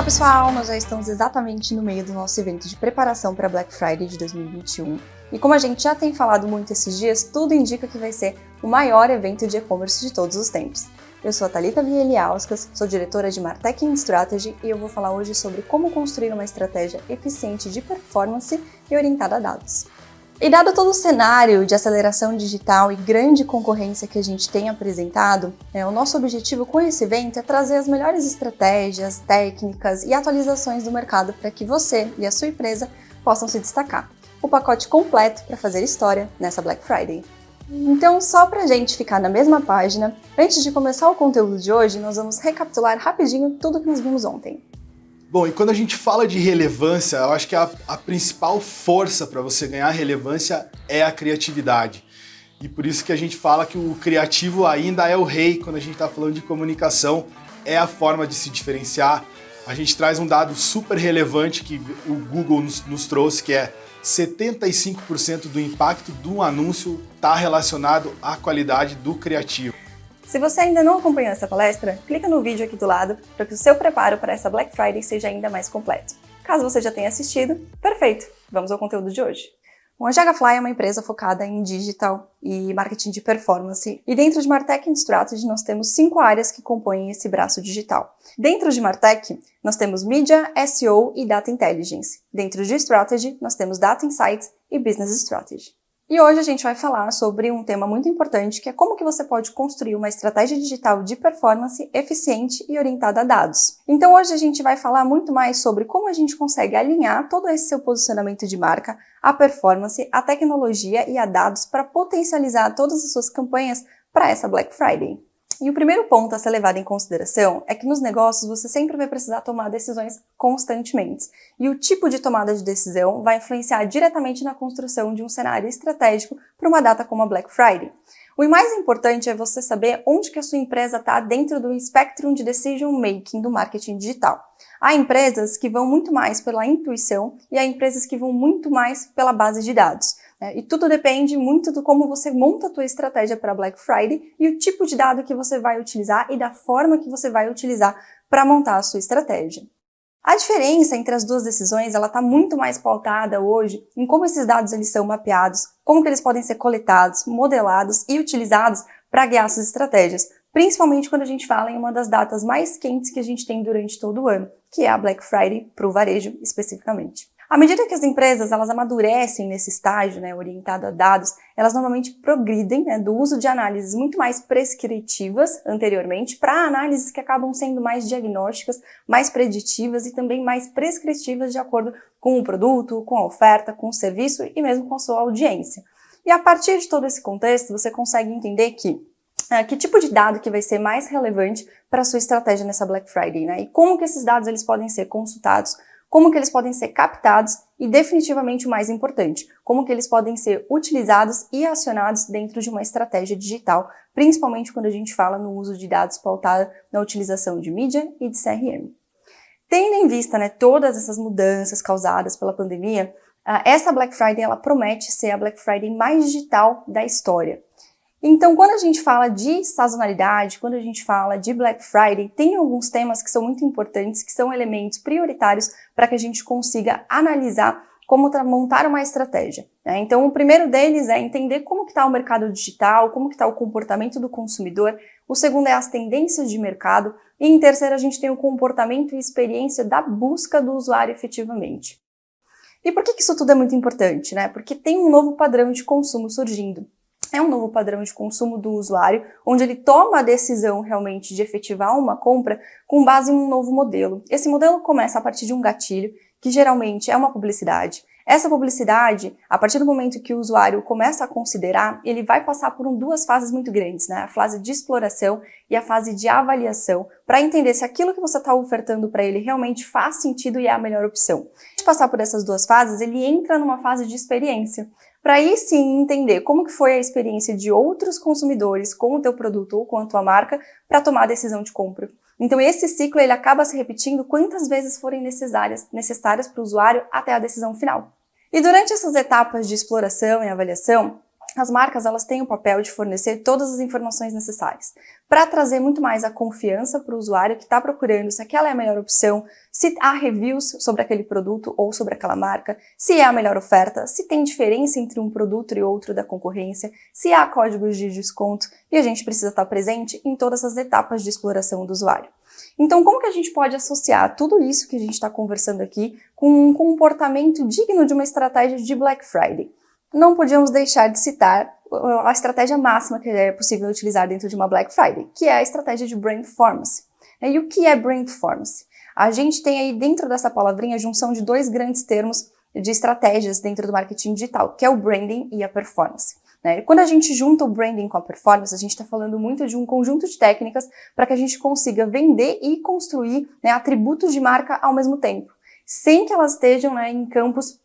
Olá pessoal, nós já estamos exatamente no meio do nosso evento de preparação para Black Friday de 2021 e como a gente já tem falado muito esses dias, tudo indica que vai ser o maior evento de e-commerce de todos os tempos. Eu sou a Thalita Vieliauskas, sou diretora de Martech Strategy e eu vou falar hoje sobre como construir uma estratégia eficiente de performance e orientada a dados. E dado todo o cenário de aceleração digital e grande concorrência que a gente tem apresentado, o nosso objetivo com esse evento é trazer as melhores estratégias, técnicas e atualizações do mercado para que você e a sua empresa possam se destacar. O pacote completo para fazer história nessa Black Friday. Então, só para a gente ficar na mesma página, antes de começar o conteúdo de hoje, nós vamos recapitular rapidinho tudo que nós vimos ontem. Bom, e quando a gente fala de relevância, eu acho que a principal força para você ganhar relevância é a criatividade. E por isso que a gente fala que o criativo ainda é o rei quando a gente está falando de comunicação, é a forma de se diferenciar. A gente traz um dado super relevante que o Google nos trouxe, que é 75% do impacto de um anúncio está relacionado à qualidade do criativo. Se você ainda não acompanhou essa palestra, clica no vídeo aqui do lado para que o seu preparo para essa Black Friday seja ainda mais completo. Caso você já tenha assistido, perfeito! Vamos ao conteúdo de hoje. Bom, a Jagafly é uma empresa focada em digital e marketing de performance e dentro de Martech Strategy nós temos 5 áreas que compõem esse braço digital. Dentro de Martech, nós temos Media, SEO e Data Intelligence. Dentro de Strategy, nós temos Data Insights e Business Strategy. E hoje a gente vai falar sobre um tema muito importante, que é como que você pode construir uma estratégia digital de performance eficiente e orientada a dados. Então hoje a gente vai falar muito mais sobre como a gente consegue alinhar todo esse seu posicionamento de marca, a performance, a tecnologia e a dados para potencializar todas as suas campanhas para essa Black Friday. E o primeiro ponto a ser levado em consideração é que nos negócios você sempre vai precisar tomar decisões constantemente. E o tipo de tomada de decisão vai influenciar diretamente na construção de um cenário estratégico para uma data como a Black Friday. O mais importante é você saber onde que a sua empresa está dentro do spectrum de decision making do marketing digital. Há empresas que vão muito mais pela intuição e há empresas que vão muito mais pela base de dados. E tudo depende muito do como você monta a tua estratégia para Black Friday e o tipo de dado que você vai utilizar e da forma que você vai utilizar para montar a sua estratégia. A diferença entre as duas decisões, ela está muito mais pautada hoje em como esses dados eles são mapeados, como que eles podem ser coletados, modelados e utilizados para guiar suas estratégias, principalmente quando a gente fala em uma das datas mais quentes que a gente tem durante todo o ano, que é a Black Friday para o varejo especificamente. À medida que as empresas elas amadurecem nesse estágio, orientado a dados, elas normalmente progridem do uso de análises muito mais prescritivas anteriormente para análises que acabam sendo mais diagnósticas, mais preditivas e também mais prescritivas de acordo com o produto, com a oferta, com o serviço e mesmo com a sua audiência. E a partir de todo esse contexto, você consegue entender que tipo de dado que vai ser mais relevante para a sua estratégia nessa Black Friday, e como que esses dados eles podem ser consultados, como que eles podem ser captados e, definitivamente, o mais importante, como que eles podem ser utilizados e acionados dentro de uma estratégia digital, principalmente quando a gente fala no uso de dados pautado na utilização de mídia e de CRM. Tendo em vista todas essas mudanças causadas pela pandemia, essa Black Friday ela promete ser a Black Friday mais digital da história. Então, quando a gente fala de sazonalidade, quando a gente fala de Black Friday, tem alguns temas que são muito importantes, que são elementos prioritários para que a gente consiga analisar como montar uma estratégia. Então, o primeiro deles é entender como que está o mercado digital, como que está o comportamento do consumidor. O segundo é as tendências de mercado. E em terceiro, a gente tem o comportamento e experiência da busca do usuário efetivamente. E por que isso tudo é muito importante? Porque tem um novo padrão de consumo surgindo. É um novo padrão de consumo do usuário, onde ele toma a decisão realmente de efetivar uma compra com base em um novo modelo. Esse modelo começa a partir de um gatilho, que geralmente é uma publicidade. Essa publicidade, a partir do momento que o usuário começa a considerar, ele vai passar por duas fases muito grandes, a fase de exploração e a fase de avaliação, para entender se aquilo que você está ofertando para ele realmente faz sentido e é a melhor opção. Antes de passar por essas duas fases, ele entra numa fase de experiência, para aí sim entender como que foi a experiência de outros consumidores com o teu produto ou com a tua marca para tomar a decisão de compra. Então esse ciclo ele acaba se repetindo quantas vezes forem necessárias para o usuário até a decisão final. E durante essas etapas de exploração e avaliação, As marcas, elas têm o papel de fornecer todas as informações necessárias para trazer muito mais a confiança para o usuário que está procurando se aquela é a melhor opção, se há reviews sobre aquele produto ou sobre aquela marca, se é a melhor oferta, se tem diferença entre um produto e outro da concorrência, se há códigos de desconto, e a gente precisa estar presente em todas as etapas de exploração do usuário. Então, como que a gente pode associar tudo isso que a gente está conversando aqui com um comportamento digno de uma estratégia de Black Friday? Não podíamos deixar de citar a estratégia máxima que é possível utilizar dentro de uma Black Friday, que é a estratégia de Brand Performance. E o que é Brand Performance? A gente tem aí dentro dessa palavrinha a junção de dois grandes termos de estratégias dentro do marketing digital, que é o branding e a performance. Quando a gente junta o branding com a performance, a gente está falando muito de um conjunto de técnicas para que a gente consiga vender e construir atributos de marca ao mesmo tempo, sem que elas estejam em campos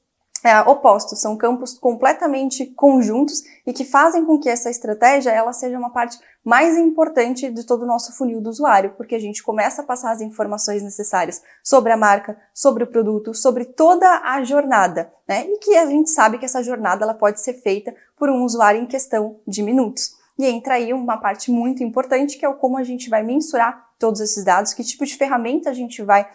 opostos, são campos completamente conjuntos e que fazem com que essa estratégia ela seja uma parte mais importante de todo o nosso funil do usuário, porque a gente começa a passar as informações necessárias sobre a marca, sobre o produto, sobre toda a jornada, e que a gente sabe que essa jornada ela pode ser feita por um usuário em questão de minutos. E entra aí uma parte muito importante, que é o como a gente vai mensurar todos esses dados, que tipo de ferramenta a gente vai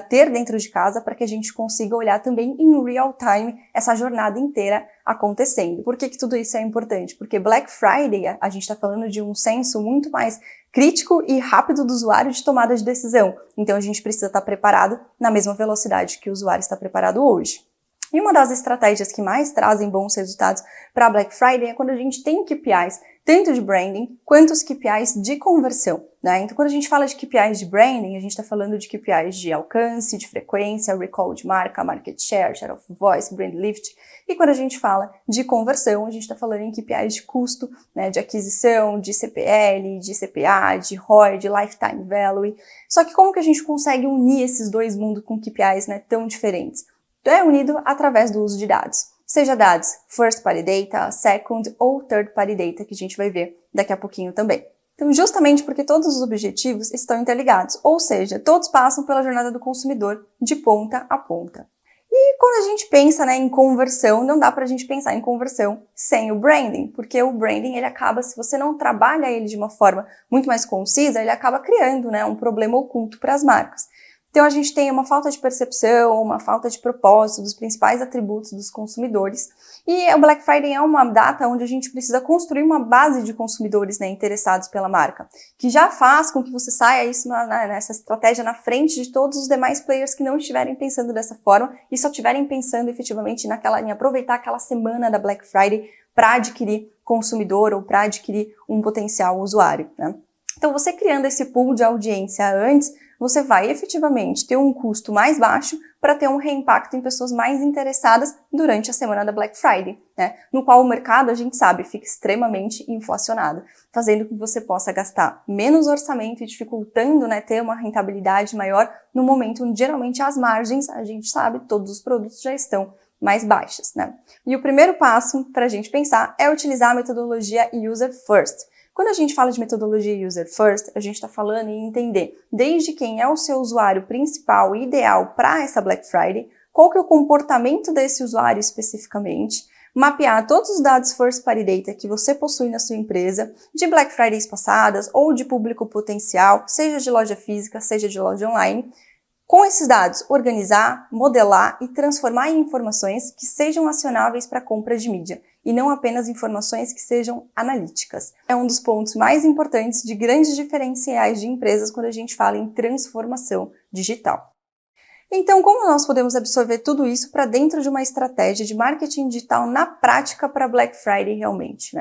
ter dentro de casa para que a gente consiga olhar também em real time essa jornada inteira acontecendo. Por que tudo isso é importante? Porque Black Friday, a gente está falando de um senso muito mais crítico e rápido do usuário de tomada de decisão. Então a gente precisa estar preparado na mesma velocidade que o usuário está preparado hoje. E uma das estratégias que mais trazem bons resultados para Black Friday é quando a gente tem KPIs, tanto de branding quanto os KPIs de conversão. Então, quando a gente fala de KPIs de branding, a gente está falando de KPIs de alcance, de frequência, recall de marca, market share, share of voice, brand lift. E quando a gente fala de conversão, a gente está falando em KPIs de custo, de aquisição, de CPL, de CPA, de ROI, de lifetime value. Só que como que a gente consegue unir esses dois mundos com KPIs tão diferentes? É unido através do uso de dados, seja dados first party data, second ou third party data, que a gente vai ver daqui a pouquinho também. Então, justamente porque todos os objetivos estão interligados, ou seja, todos passam pela jornada do consumidor de ponta a ponta. E quando a gente pensa em conversão, não dá para a gente pensar em conversão sem o branding, porque o branding ele acaba, se você não trabalha ele de uma forma muito mais concisa, ele acaba criando um problema oculto para as marcas. Então, a gente tem uma falta de percepção, uma falta de propósito dos principais atributos dos consumidores. E o Black Friday é uma data onde a gente precisa construir uma base de consumidores interessados pela marca, que já faz com que você saia isso nessa estratégia na frente de todos os demais players que não estiverem pensando dessa forma e só estiverem pensando efetivamente em aproveitar aquela semana da Black Friday para adquirir consumidor ou para adquirir um potencial usuário. Então, você criando esse pool de audiência antes, você vai efetivamente ter um custo mais baixo para ter um reimpacto em pessoas mais interessadas durante a semana da Black Friday, no qual o mercado, a gente sabe, fica extremamente inflacionado, fazendo com que você possa gastar menos orçamento e dificultando ter uma rentabilidade maior no momento onde geralmente as margens, a gente sabe, todos os produtos já estão mais baixas. E o primeiro passo para a gente pensar é utilizar a metodologia User First. Quando a gente fala de metodologia User First, a gente está falando em entender desde quem é o seu usuário principal e ideal para essa Black Friday, qual que é o comportamento desse usuário especificamente, mapear todos os dados First Party Data que você possui na sua empresa, de Black Fridays passadas ou de público potencial, seja de loja física, seja de loja online. Com esses dados, organizar, modelar e transformar em informações que sejam acionáveis para a compra de mídia, e não apenas informações que sejam analíticas. É um dos pontos mais importantes de grandes diferenciais de empresas quando a gente fala em transformação digital. Então, como nós podemos absorver tudo isso para dentro de uma estratégia de marketing digital na prática para Black Friday realmente,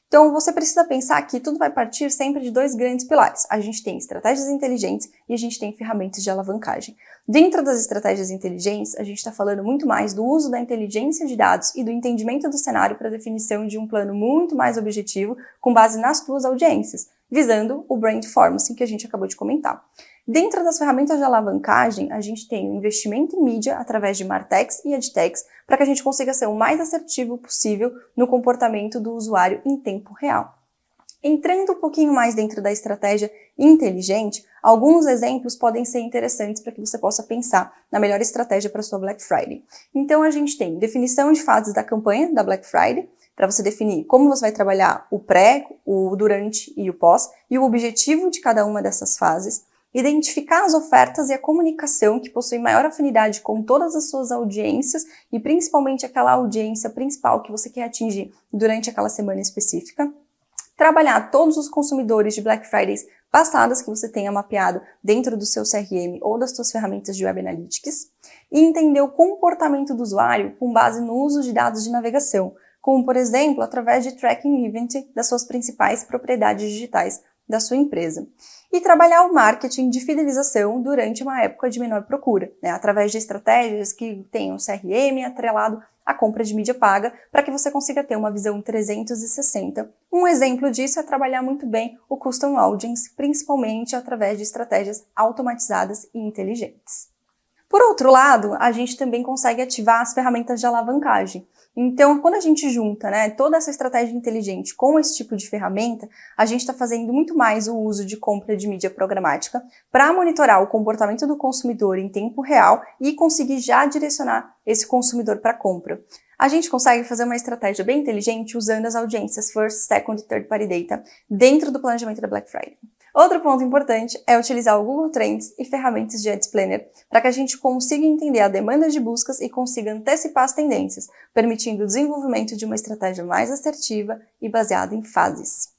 Então, você precisa pensar que tudo vai partir sempre de dois grandes pilares. A gente tem estratégias inteligentes e a gente tem ferramentas de alavancagem. Dentro das estratégias inteligentes, a gente está falando muito mais do uso da inteligência de dados e do entendimento do cenário para a definição de um plano muito mais objetivo com base nas tuas audiências, visando o brand performance que a gente acabou de comentar. Dentro das ferramentas de alavancagem, a gente tem o investimento em mídia através de Martechs e Adtechs para que a gente consiga ser o mais assertivo possível no comportamento do usuário em tempo real. Entrando um pouquinho mais dentro da estratégia inteligente, alguns exemplos podem ser interessantes para que você possa pensar na melhor estratégia para a sua Black Friday. Então a gente tem definição de fases da campanha da Black Friday, para você definir como você vai trabalhar o pré, o durante e o pós, e o objetivo de cada uma dessas fases. Identificar as ofertas e a comunicação que possuem maior afinidade com todas as suas audiências e principalmente aquela audiência principal que você quer atingir durante aquela semana específica. Trabalhar todos os consumidores de Black Fridays passadas que você tenha mapeado dentro do seu CRM ou das suas ferramentas de Web Analytics. E entender o comportamento do usuário com base no uso de dados de navegação, como por exemplo através de tracking event das suas principais propriedades digitais da sua empresa. E trabalhar o marketing de fidelização durante uma época de menor procura, através de estratégias que tenham CRM atrelado à compra de mídia paga, para que você consiga ter uma visão 360. Um exemplo disso é trabalhar muito bem o Custom Audience, principalmente através de estratégias automatizadas e inteligentes. Por outro lado, a gente também consegue ativar as ferramentas de alavancagem. Então, quando a gente junta toda essa estratégia inteligente com esse tipo de ferramenta, a gente está fazendo muito mais o uso de compra de mídia programática para monitorar o comportamento do consumidor em tempo real e conseguir já direcionar esse consumidor para compra. A gente consegue fazer uma estratégia bem inteligente usando as audiências First, Second e Third Party Data dentro do planejamento da Black Friday. Outro ponto importante é utilizar o Google Trends e ferramentas de Ads Planner para que a gente consiga entender a demanda de buscas e consiga antecipar as tendências, permitindo o desenvolvimento de uma estratégia mais assertiva e baseada em fases.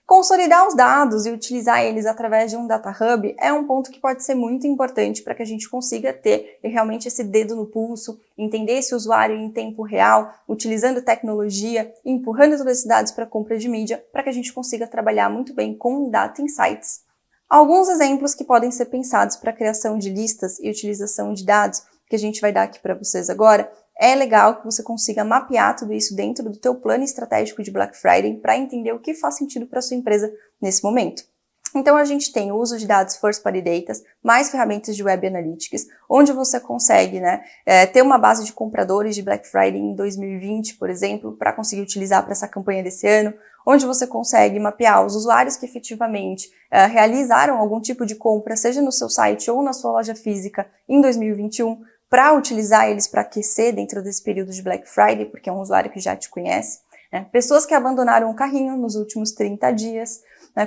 Consolidar os dados e utilizar eles através de um Data Hub é um ponto que pode ser muito importante para que a gente consiga ter realmente esse dedo no pulso, entender esse usuário em tempo real, utilizando tecnologia, empurrando todos esses dados para a compra de mídia, para que a gente consiga trabalhar muito bem com Data Insights. Alguns exemplos que podem ser pensados para a criação de listas e utilização de dados, que a gente vai dar aqui para vocês agora. É legal que você consiga mapear tudo isso dentro do teu plano estratégico de Black Friday para entender o que faz sentido para a sua empresa nesse momento. Então a gente tem o uso de dados First Party Data, mais ferramentas de Web Analytics, onde você consegue ter uma base de compradores de Black Friday em 2020, por exemplo, para conseguir utilizar para essa campanha desse ano, onde você consegue mapear os usuários que efetivamente realizaram algum tipo de compra, seja no seu site ou na sua loja física em 2021, para utilizar eles para aquecer dentro desse período de Black Friday, porque é um usuário que já te conhece. Pessoas que abandonaram o carrinho nos últimos 30 dias,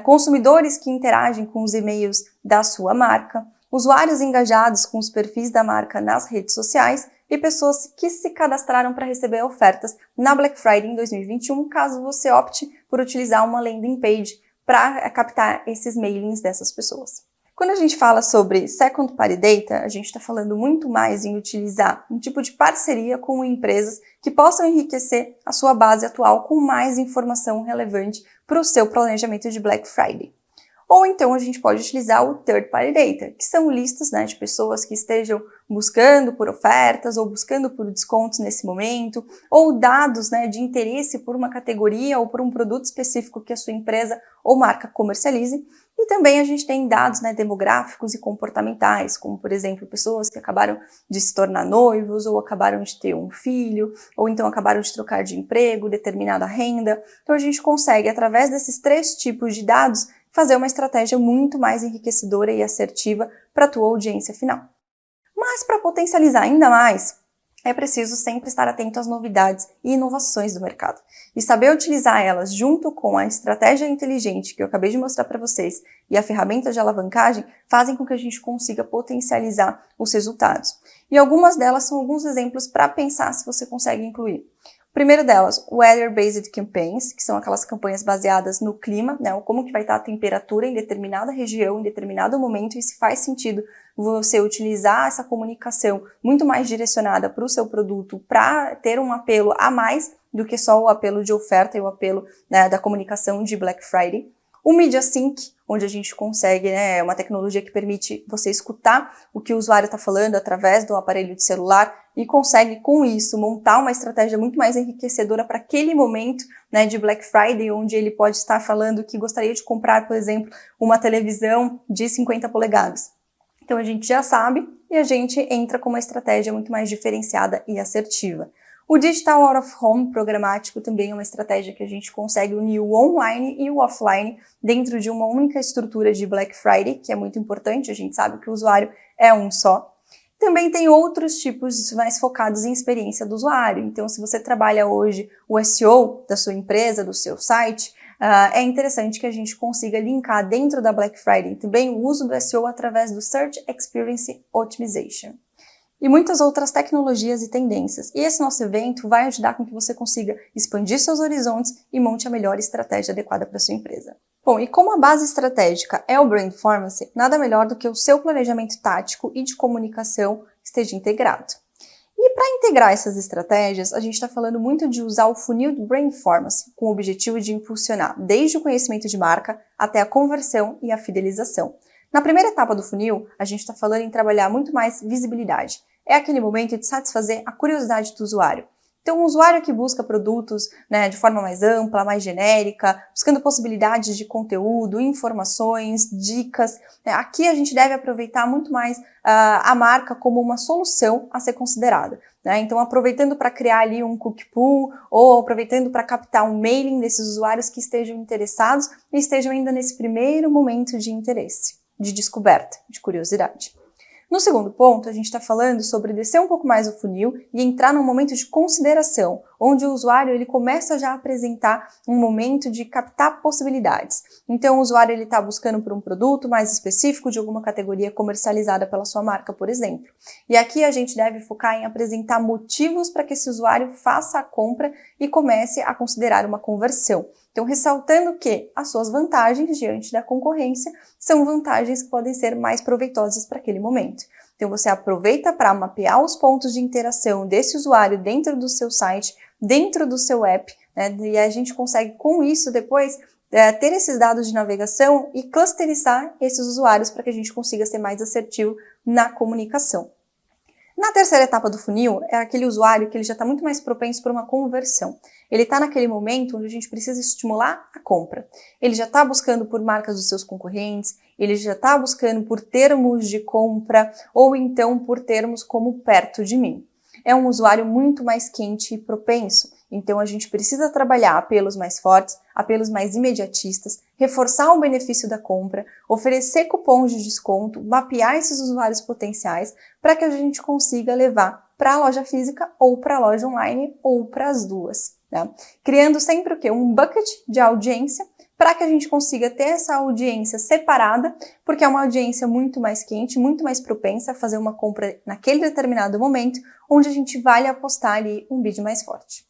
consumidores que interagem com os e-mails da sua marca, usuários engajados com os perfis da marca nas redes sociais e pessoas que se cadastraram para receber ofertas na Black Friday em 2021, caso você opte por utilizar uma landing page para captar esses mailings dessas pessoas. Quando a gente fala sobre Second Party Data, a gente está falando muito mais em utilizar um tipo de parceria com empresas que possam enriquecer a sua base atual com mais informação relevante para o seu planejamento de Black Friday. Ou então a gente pode utilizar o Third Party Data, que são listas de pessoas que estejam buscando por ofertas ou buscando por descontos nesse momento, ou dados de interesse por uma categoria ou por um produto específico que a sua empresa ou marca comercialize. E também a gente tem dados demográficos e comportamentais, como por exemplo pessoas que acabaram de se tornar noivos, ou acabaram de ter um filho, ou então acabaram de trocar de emprego, determinada renda. Então a gente consegue, através desses 3 tipos de dados, fazer uma estratégia muito mais enriquecedora e assertiva para a tua audiência final. Mas para potencializar ainda mais, é preciso sempre estar atento às novidades e inovações do mercado. E saber utilizar elas junto com a estratégia inteligente que eu acabei de mostrar para vocês e a ferramenta de alavancagem fazem com que a gente consiga potencializar os resultados. E algumas delas são alguns exemplos para pensar se você consegue incluir. O primeiro delas, Weather-Based Campaigns, que são aquelas campanhas baseadas no clima, como que vai estar a temperatura em determinada região, em determinado momento, e se faz sentido você utilizar essa comunicação muito mais direcionada para o seu produto, para ter um apelo a mais do que só o apelo de oferta e o apelo da comunicação de Black Friday. O Media Sync, onde a gente consegue, uma tecnologia que permite você escutar o que o usuário está falando através do aparelho de celular e consegue, com isso, montar uma estratégia muito mais enriquecedora para aquele momento de Black Friday, onde ele pode estar falando que gostaria de comprar, por exemplo, uma televisão de 50 polegadas. Então a gente já sabe e a gente entra com uma estratégia muito mais diferenciada e assertiva. O Digital Out of Home programático também é uma estratégia que a gente consegue unir o online e o offline dentro de uma única estrutura de Black Friday, que é muito importante, a gente sabe que o usuário é um só. Também tem outros tipos mais focados em experiência do usuário. Então, se você trabalha hoje o SEO da sua empresa, do seu site, é interessante que a gente consiga linkar dentro da Black Friday também o uso do SEO através do Search Experience Optimization. E muitas outras tecnologias e tendências. E esse nosso evento vai ajudar com que você consiga expandir seus horizontes e monte a melhor estratégia adequada para sua empresa. Bom, e como a base estratégica é o Brand Pharmacy, nada melhor do que o seu planejamento tático e de comunicação esteja integrado. E para integrar essas estratégias, a gente está falando muito de usar o funil do Brand Pharmacy, com o objetivo de impulsionar desde o conhecimento de marca até a conversão e a fidelização. Na primeira etapa do funil, a gente está falando em trabalhar muito mais visibilidade. É aquele momento de satisfazer a curiosidade do usuário. Então, um usuário que busca produtos de forma mais ampla, mais genérica, buscando possibilidades de conteúdo, informações, dicas, aqui a gente deve aproveitar muito mais a marca como uma solução a ser considerada. Então, aproveitando para criar ali um cookie pool ou aproveitando para captar um mailing desses usuários que estejam interessados e estejam ainda nesse primeiro momento de interesse, de descoberta, de curiosidade. No segundo ponto, a gente está falando sobre descer um pouco mais o funil e entrar num momento de consideração, onde o usuário ele começa já a apresentar um momento de captar possibilidades. Então, o usuário está buscando por um produto mais específico de alguma categoria comercializada pela sua marca, por exemplo. E aqui a gente deve focar em apresentar motivos para que esse usuário faça a compra e comece a considerar uma conversão. Então, ressaltando que as suas vantagens diante da concorrência são vantagens que podem ser mais proveitosas para aquele momento. Então, você aproveita para mapear os pontos de interação desse usuário dentro do seu site, dentro do seu app, e a gente consegue, com isso, depois, ter esses dados de navegação e clusterizar esses usuários para que a gente consiga ser mais assertivo na comunicação. Na terceira etapa do funil, é aquele usuário que ele já está muito mais propenso para uma conversão. Ele está naquele momento onde a gente precisa estimular a compra. Ele já está buscando por marcas dos seus concorrentes, ele já está buscando por termos de compra ou então por termos como perto de mim. É um usuário muito mais quente e propenso. Então, a gente precisa trabalhar apelos mais fortes, apelos mais imediatistas, reforçar o benefício da compra, oferecer cupons de desconto, mapear esses usuários potenciais para que a gente consiga levar para a loja física ou para a loja online ou para as duas. Criando sempre o quê? Um bucket de audiência para que a gente consiga ter essa audiência separada, porque é uma audiência muito mais quente, muito mais propensa a fazer uma compra naquele determinado momento, onde a gente vai apostar ali um bid mais forte.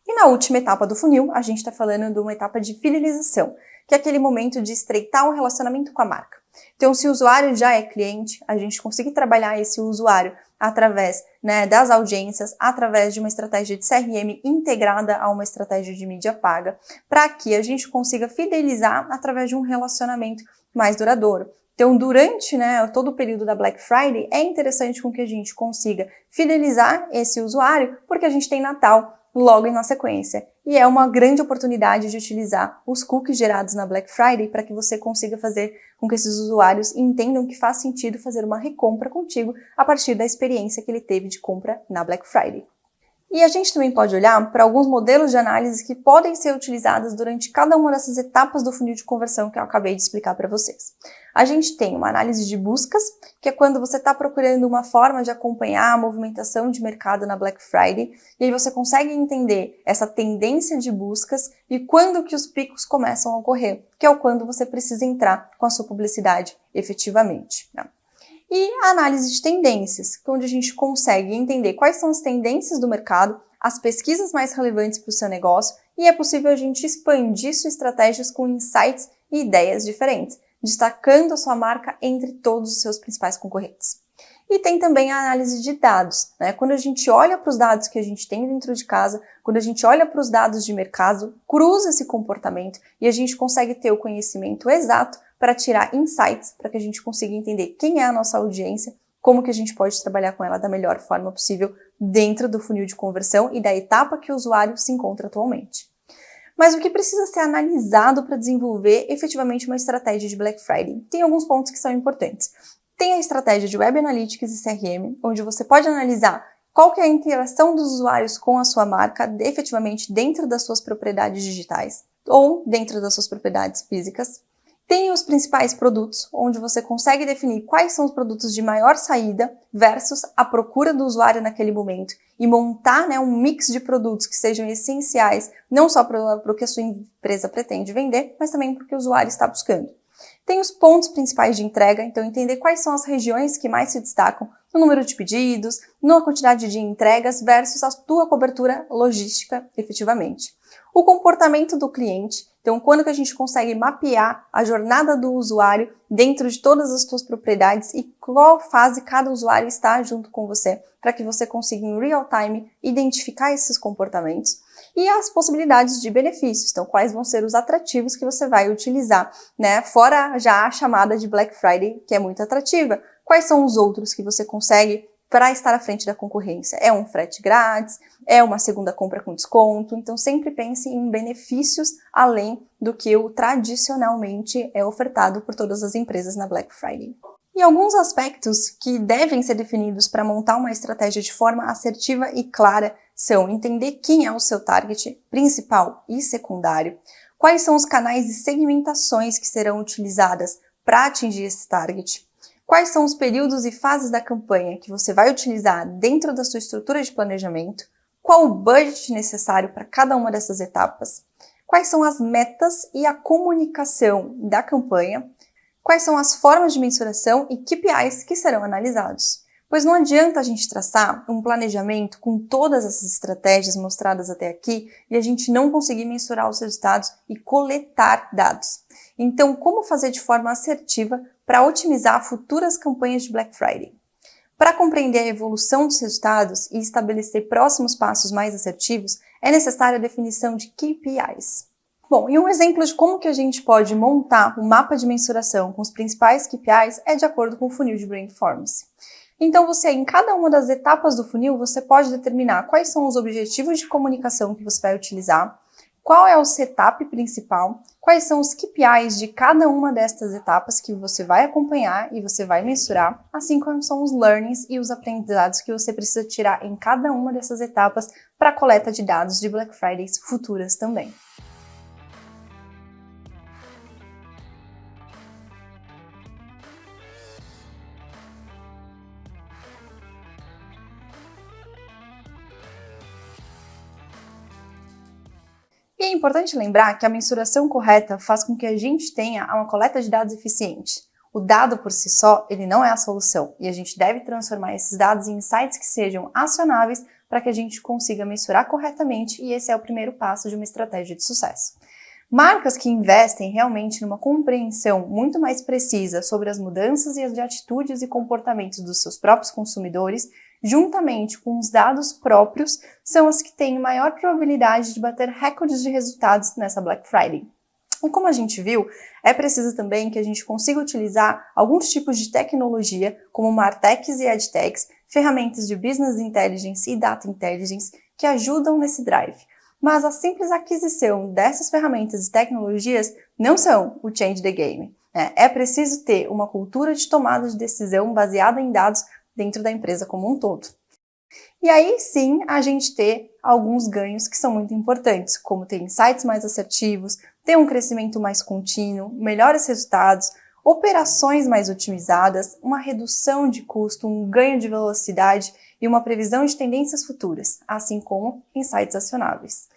E na última etapa do funil, a gente está falando de uma etapa de fidelização, que é aquele momento de estreitar um relacionamento com a marca. Então, se o usuário já é cliente, a gente conseguir trabalhar esse usuário através das audiências, através de uma estratégia de CRM integrada a uma estratégia de mídia paga, para que a gente consiga fidelizar através de um relacionamento mais duradouro. Então, durante todo o período da Black Friday, é interessante com que a gente consiga fidelizar esse usuário, porque a gente tem Natal logo na sequência. E é uma grande oportunidade de utilizar os cookies gerados na Black Friday para que você consiga fazer com que esses usuários entendam que faz sentido fazer uma recompra contigo a partir da experiência que ele teve de compra na Black Friday. E a gente também pode olhar para alguns modelos de análise que podem ser utilizados durante cada uma dessas etapas do funil de conversão que eu acabei de explicar para vocês. A gente tem uma análise de buscas, que é quando você está procurando uma forma de acompanhar a movimentação de mercado na Black Friday, e aí você consegue entender essa tendência de buscas e quando que os picos começam a ocorrer, que é o quando você precisa entrar com a sua publicidade efetivamente. E a análise de tendências, onde a gente consegue entender quais são as tendências do mercado, as pesquisas mais relevantes para o seu negócio, e é possível a gente expandir suas estratégias com insights e ideias diferentes, destacando a sua marca entre todos os seus principais concorrentes. E tem também a análise de dados, Quando a gente olha para os dados que a gente tem dentro de casa, quando a gente olha para os dados de mercado, cruza esse comportamento e a gente consegue ter o conhecimento exato para tirar insights, para que a gente consiga entender quem é a nossa audiência, como que a gente pode trabalhar com ela da melhor forma possível dentro do funil de conversão e da etapa que o usuário se encontra atualmente. Mas o que precisa ser analisado para desenvolver efetivamente uma estratégia de Black Friday? Tem alguns pontos que são importantes. Tem a estratégia de Web Analytics e CRM, onde você pode analisar Qual que é a interação dos usuários com a sua marca efetivamente dentro das suas propriedades digitais ou dentro das suas propriedades físicas. Tem os principais produtos, onde você consegue definir quais são os produtos de maior saída versus a procura do usuário naquele momento e montar, um mix de produtos que sejam essenciais, não só para o que a sua empresa pretende vender, mas também para o que o usuário está buscando. Tem os pontos principais de entrega, então entender quais são as regiões que mais se destacam no número de pedidos, na quantidade de entregas versus a tua cobertura logística efetivamente. O comportamento do cliente, então quando que a gente consegue mapear a jornada do usuário dentro de todas as suas propriedades e qual fase cada usuário está junto com você, para que você consiga em real time identificar esses comportamentos. E as possibilidades de benefícios, então quais vão ser os atrativos que você vai utilizar, Fora já a chamada de Black Friday, que é muito atrativa. Quais são os outros que você consegue para estar à frente da concorrência? É um frete grátis? É uma segunda compra com desconto? Então sempre pense em benefícios além do que o tradicionalmente é ofertado por todas as empresas na Black Friday. E alguns aspectos que devem ser definidos para montar uma estratégia de forma assertiva e clara são entender quem é o seu target principal e secundário, quais são os canais e segmentações que serão utilizadas para atingir esse target, quais são os períodos e fases da campanha que você vai utilizar dentro da sua estrutura de planejamento, qual o budget necessário para cada uma dessas etapas, quais são as metas e a comunicação da campanha, quais são as formas de mensuração e KPIs que serão analisados. Pois não adianta a gente traçar um planejamento com todas essas estratégias mostradas até aqui e a gente não conseguir mensurar os resultados e coletar dados. Então, como fazer de forma assertiva para otimizar futuras campanhas de Black Friday? Para compreender a evolução dos resultados e estabelecer próximos passos mais assertivos, é necessária a definição de KPIs. Bom, e um exemplo de como que a gente pode montar um mapa de mensuração com os principais KPIs é de acordo com o funil de Brainstorms. Então em cada uma das etapas do funil, você pode determinar quais são os objetivos de comunicação que você vai utilizar, qual é o setup principal, quais são os KPIs de cada uma destas etapas que você vai acompanhar e você vai mensurar, assim como são os learnings e os aprendizados que você precisa tirar em cada uma dessas etapas para a coleta de dados de Black Fridays futuras também. E é importante lembrar que a mensuração correta faz com que a gente tenha uma coleta de dados eficiente. O dado por si só, ele não é a solução, e a gente deve transformar esses dados em insights que sejam acionáveis para que a gente consiga mensurar corretamente, e esse é o primeiro passo de uma estratégia de sucesso. Marcas que investem realmente numa compreensão muito mais precisa sobre as mudanças e as atitudes e comportamentos dos seus próprios consumidores, juntamente com os dados próprios, são as que têm maior probabilidade de bater recordes de resultados nessa Black Friday. E como a gente viu, é preciso também que a gente consiga utilizar alguns tipos de tecnologia, como Martechs e EdTechs, ferramentas de Business Intelligence e Data Intelligence, que ajudam nesse drive. Mas a simples aquisição dessas ferramentas e tecnologias não são o change the game. É preciso ter uma cultura de tomada de decisão baseada em dados dentro da empresa como um todo. E aí sim a gente ter alguns ganhos que são muito importantes, como ter insights mais assertivos, ter um crescimento mais contínuo, melhores resultados, operações mais otimizadas, uma redução de custo, um ganho de velocidade e uma previsão de tendências futuras, assim como insights acionáveis.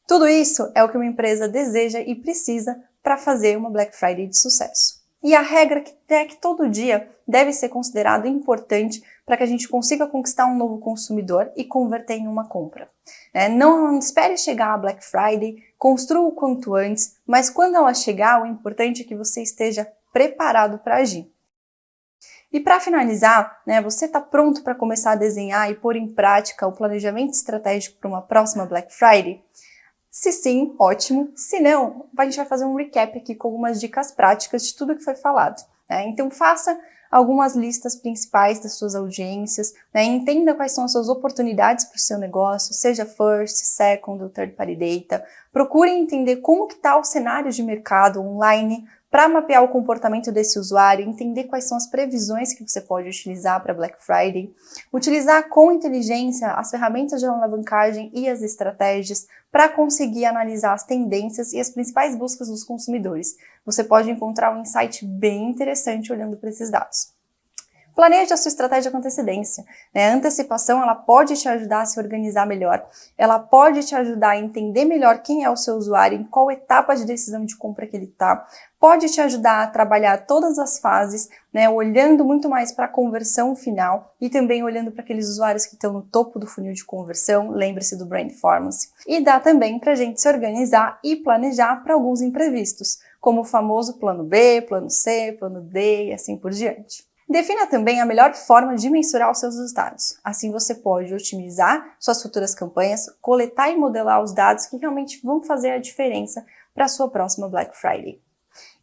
Tudo isso é o que uma empresa deseja e precisa para fazer uma Black Friday de sucesso. E a regra é que todo dia deve ser considerado importante para que a gente consiga conquistar um novo consumidor e converter em uma compra. Não espere chegar a Black Friday, construa o quanto antes, mas quando ela chegar, o importante é que você esteja preparado para agir. E para finalizar, você está pronto para começar a desenhar e pôr em prática o planejamento estratégico para uma próxima Black Friday? Se sim, ótimo. Se não, a gente vai fazer um recap aqui com algumas dicas práticas de tudo que foi falado. Então faça algumas listas principais das suas audiências, entenda quais são as suas oportunidades para o seu negócio, seja first, second ou third party data, Procure entender como que está o cenário de mercado online para mapear o comportamento desse usuário, entender quais são as previsões que você pode utilizar para Black Friday, utilizar com inteligência as ferramentas de alavancagem e as estratégias para conseguir analisar as tendências e as principais buscas dos consumidores. Você pode encontrar um insight bem interessante olhando para esses dados. Planeje a sua estratégia com antecedência. A antecipação ela pode te ajudar a se organizar melhor, ela pode te ajudar a entender melhor quem é o seu usuário, em qual etapa de decisão de compra que ele está, pode te ajudar a trabalhar todas as fases, olhando muito mais para a conversão final e também olhando para aqueles usuários que estão no topo do funil de conversão, lembre-se do Brand Performance. E dá também para a gente se organizar e planejar para alguns imprevistos, como o famoso plano B, plano C, plano D e assim por diante. Defina também a melhor forma de mensurar os seus resultados. Assim você pode otimizar suas futuras campanhas, coletar e modelar os dados que realmente vão fazer a diferença para a sua próxima Black Friday.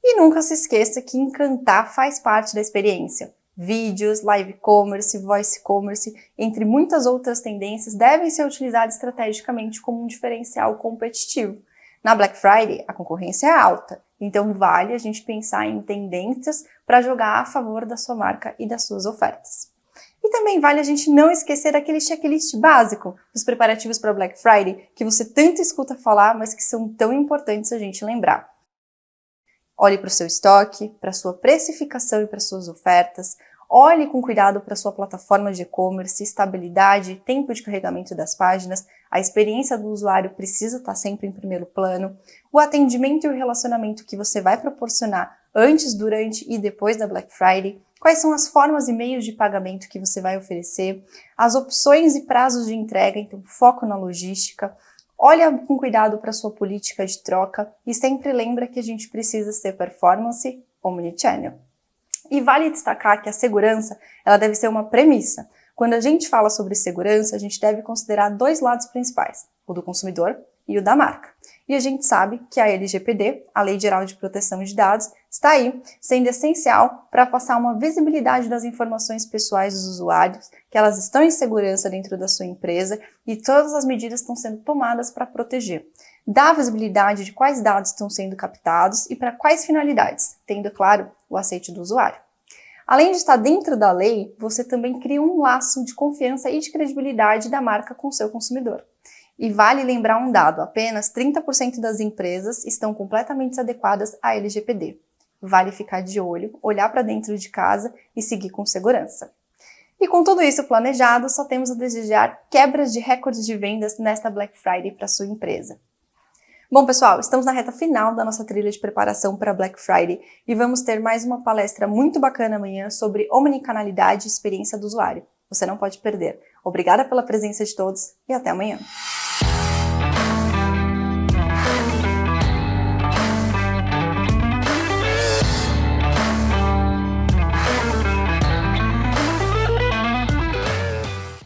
E nunca se esqueça que encantar faz parte da experiência. Vídeos, live commerce, voice commerce, entre muitas outras tendências, devem ser utilizados estrategicamente como um diferencial competitivo. Na Black Friday, a concorrência é alta, então vale a gente pensar em tendências para jogar a favor da sua marca e das suas ofertas. E também vale a gente não esquecer daquele checklist básico dos preparativos para Black Friday, que você tanto escuta falar, mas que são tão importantes a gente lembrar. Olhe para o seu estoque, para a sua precificação e para as suas ofertas. Olhe com cuidado para a sua plataforma de e-commerce, estabilidade, tempo de carregamento das páginas, a experiência do usuário precisa estar sempre em primeiro plano, o atendimento e o relacionamento que você vai proporcionar antes, durante e depois da Black Friday, quais são as formas e meios de pagamento que você vai oferecer, as opções e prazos de entrega, então foco na logística. Olha com cuidado para a sua política de troca e sempre lembra que a gente precisa ser performance omnichannel. E vale destacar que a segurança ela deve ser uma premissa. Quando a gente fala sobre segurança, a gente deve considerar dois lados principais, o do consumidor e o da marca. E a gente sabe que a LGPD, a Lei Geral de Proteção de Dados, está aí, sendo essencial para passar uma visibilidade das informações pessoais dos usuários, que elas estão em segurança dentro da sua empresa e todas as medidas estão sendo tomadas para proteger. Dá visibilidade de quais dados estão sendo captados e para quais finalidades, tendo, claro, o aceite do usuário. Além de estar dentro da lei, você também cria um laço de confiança e de credibilidade da marca com o seu consumidor. E vale lembrar um dado, apenas 30% das empresas estão completamente adequadas à LGPD. Vale ficar de olho, olhar para dentro de casa e seguir com segurança. E com tudo isso planejado, só temos a desejar quebras de recordes de vendas nesta Black Friday para sua empresa. Bom, pessoal, estamos na reta final da nossa trilha de preparação para Black Friday e vamos ter mais uma palestra muito bacana amanhã sobre omnicanalidade e experiência do usuário. Você não pode perder. Obrigada pela presença de todos e até amanhã.